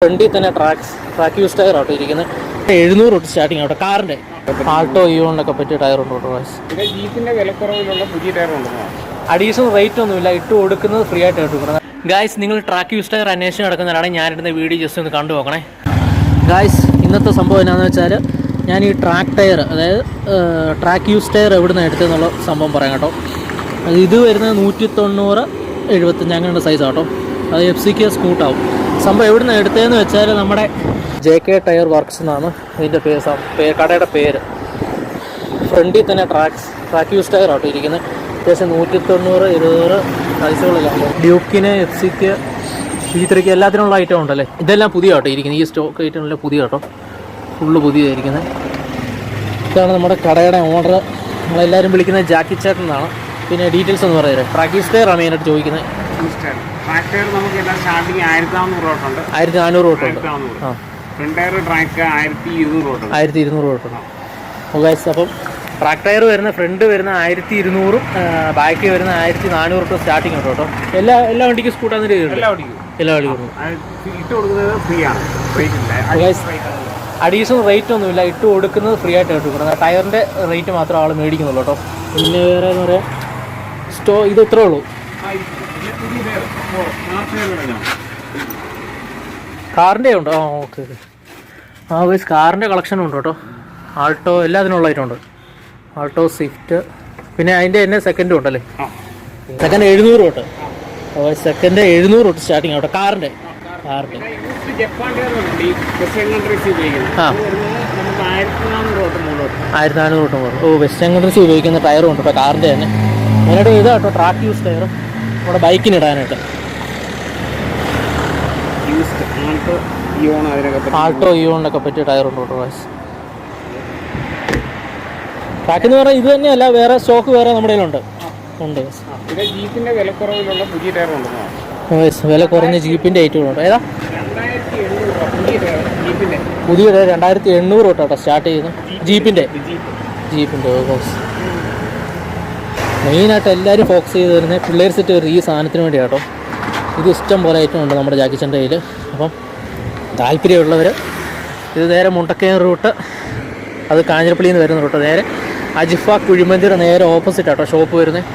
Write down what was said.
ഫ്രണ്ടിൽ തന്നെ track use tyre ആട്ടോ ഇരിക്കുന്നത്. 700 തൊട്ട് സ്റ്റാർട്ടിങ് ആട്ടോ. കാറിൻ്റെ ആൾട്ടോ ഇയോണിനൊക്കെ പറ്റിയ ടയറുണ്ട് കേട്ടോ. ജീപ്പിന്റെ വിലക്കുറവിലുള്ള പുതിയ ടയറുണ്ട്. അഡീഷണൽ റേറ്റ് ഒന്നുമില്ല, ഇട്ട് കൊടുക്കുന്നത് ഫ്രീ ആയിട്ട് കൊടുക്കുന്നത്. ഗായ്സ്, നിങ്ങൾ ട്രാക്ക് യൂസ് ടയർ അന്വേഷണം നടക്കുന്നവരാണെങ്കിൽ ഞാനിടുന്ന വീഡിയോ ജസ്റ്റ് ഒന്ന് കണ്ടു നോക്കണേ. ഗായ്സ്, ഇന്നത്തെ സംഭവം എന്താണെന്ന് വെച്ചാൽ ഞാൻ ഈ ട്രാക്ക് ടയർ, അതായത് ട്രാക്ക് യൂസ് ടയർ എവിടെ നിന്ന് എടുത്തതെന്നുള്ള സംഭവം പറയാം കേട്ടോ. ഇത് വരുന്നത് 190, 75 അങ്ങനെയുള്ള സൈസ് ആട്ടോ. അത് FCK സ്കൂട്ടാവും. സംഭവം എവിടെ നിന്ന് എടുത്തതെന്ന് വെച്ചാൽ നമ്മുടെ JK ടയർ വർക്ക്സ് എന്നാണ് ഇതിൻ്റെ കടയുടെ പേര്. ഫ്രണ്ടിൽ തന്നെ ട്രാക്ക് യൂസ് ടയർ ആട്ടോ ഇരിക്കുന്നത്. അത്യാവശ്യം 190, 200 സൈസുകളെല്ലാം ഉണ്ട്. ഡ്യൂക്കിന്, FCK, E3 എല്ലാത്തിനുള്ള ഐറ്റം ഉണ്ടല്ലേ. ഇതെല്ലാം പുതിയ ആട്ടോ ഇരിക്കുന്നത്. ഈ സ്റ്റോക്ക് ഐറ്റമെല്ലാം പുതിയ കേട്ടോ, ഫുള്ള് പുതിയതായിരിക്കുന്നത്. ഇതാണ് നമ്മുടെ കടയുടെ ഓണർ. നമ്മളെല്ലാവരും വിളിക്കുന്നത് ജാക്കി ചേട്ടൻ എന്നാണ്. പിന്നെ ഡീറ്റെയിൽസ് ഒന്ന് പറയുന്നത്. ട്രാക്ക് യൂസ് ടയർ ആണ് മെയിനായിട്ട് ചോദിക്കുന്നത്. ട്രാക്ക് ടയർ നമുക്ക് എല്ലാം സ്റ്റാർട്ടിങ് 1400 തൊട്ടുണ്ട്. 1400 തൊട്ടുണ്ട്. ആ, ഫ്രണ്ട് ടയർ ട്രാക്ക് 1200 തൊട്ടുണ്ട്. 1200 തൊട്ടുണ്ട്. ഗൈസ്, അപ്പം ട്രാക്ക് ടയർ വരുന്ന ഫ്രണ്ട് വരുന്ന 1200, ബാക്ക് വരുന്ന 1400 തൊട്ട് സ്റ്റാർട്ടിങ് ഉണ്ട് കേട്ടോ. എല്ലാ വണ്ടിക്കും സ്കൂട്ടാന്ന് രീതിയിലുണ്ട്. എല്ലാ വണ്ടിക്കും ഇട്ട് കൊടുക്കുന്നത് ഫ്രീ ആണ്. അഡീഷണൽ റേറ്റ് ഒന്നുമില്ല, ഇട്ട് കൊടുക്കുന്നത് ഫ്രീ ആയിട്ട് ഇട്ട് കൊടുക്കുന്നത്. ടയറിൻ്റെ റേറ്റ് മാത്രമേ ആൾ മേടിക്കുന്നുള്ളൂ കേട്ടോ. പിന്നെ വേറെ എന്ന് പറയാം ഇത് ഇത്രേ ഉള്ളൂ. കാറിൻ്റെ ഉണ്ട്. ആ, ഓക്കെ. ആ ഗൈസ്, കാറിൻ്റെ കളക്ഷനും ഉണ്ട് കേട്ടോ. ആൾട്ടോ എല്ലാത്തിനുള്ള ഐറ്റം ഉണ്ട്. ആൾട്ടോ, സ്വിഫ്റ്റ്, പിന്നെ അതിൻ്റെ തന്നെ സെക്കൻഡും ഉണ്ടല്ലേ. സെക്കൻഡ് 700 തൊട്ട്. സെക്കൻഡ് 700 തൊട്ട് സ്റ്റാർട്ടിങ് ആവട്ടെ. കാറിൻ്റെ ആ, 1400 തൊട്ട് പോകും. ഓ, വെസ്റ്റേൺ കൺട്രീസ് ഉപയോഗിക്കുന്ന ടയറും ഉണ്ട് കേട്ടോ, കാറിൻ്റെ തന്നെ. അതിനായിട്ട് ഇതാ കേട്ടോ ട്രാക്ക് യൂസ് ടയർ നമ്മുടെ ബൈക്കിന് ഇടാനായിട്ട്. ആൾട്ടോ ഇയോണിനൊക്കെ പറ്റിയ ടയറുണ്ട് കേട്ടോ. ട്രാക്ക് എന്ന് പറഞ്ഞാൽ ഇത് തന്നെയല്ല, വേറെ സ്റ്റോക്ക് വേറെ നമ്മുടെ കയ്യിലുണ്ട്. ജീപ്പിന്റെ വിലക്കുറവിലുള്ള പുതിയ ടയറുണ്ട്. വില കുറഞ്ഞ ജീപ്പിൻ്റെ ഐറ്റങ്ങളുണ്ട്. ഏതാ പുതിയ 2800 തൊട്ടാട്ടോ സ്റ്റാർട്ട് ചെയ്യുന്നത്. ജീപ്പിൻ്റെ മെയിനായിട്ട് എല്ലാവരും ഫോക്കസ് ചെയ്ത് വരുന്നത് പിള്ളേർ സെറ്റ് വരും ഈ സാധനത്തിന് വേണ്ടി കേട്ടോ. ഇത് ഇഷ്ടം പോലെ ഐറ്റം ഉണ്ട് നമ്മുടെ ജാക്കിച്ചൻ്റെ കയ്യിൽ. അപ്പം താല്പര്യമുള്ളവർ ഇത് നേരെ മുണ്ടക്കയം റൂട്ട്, അത് കാഞ്ഞിരപ്പള്ളിയിൽ നിന്ന് വരുന്ന റൂട്ട്, നേരെ അജിഫ കുഴിമന്തിയുടെ നേരെ ഓപ്പോസിറ്റ് ആട്ടോ ഷോപ്പ് വരുന്നത്.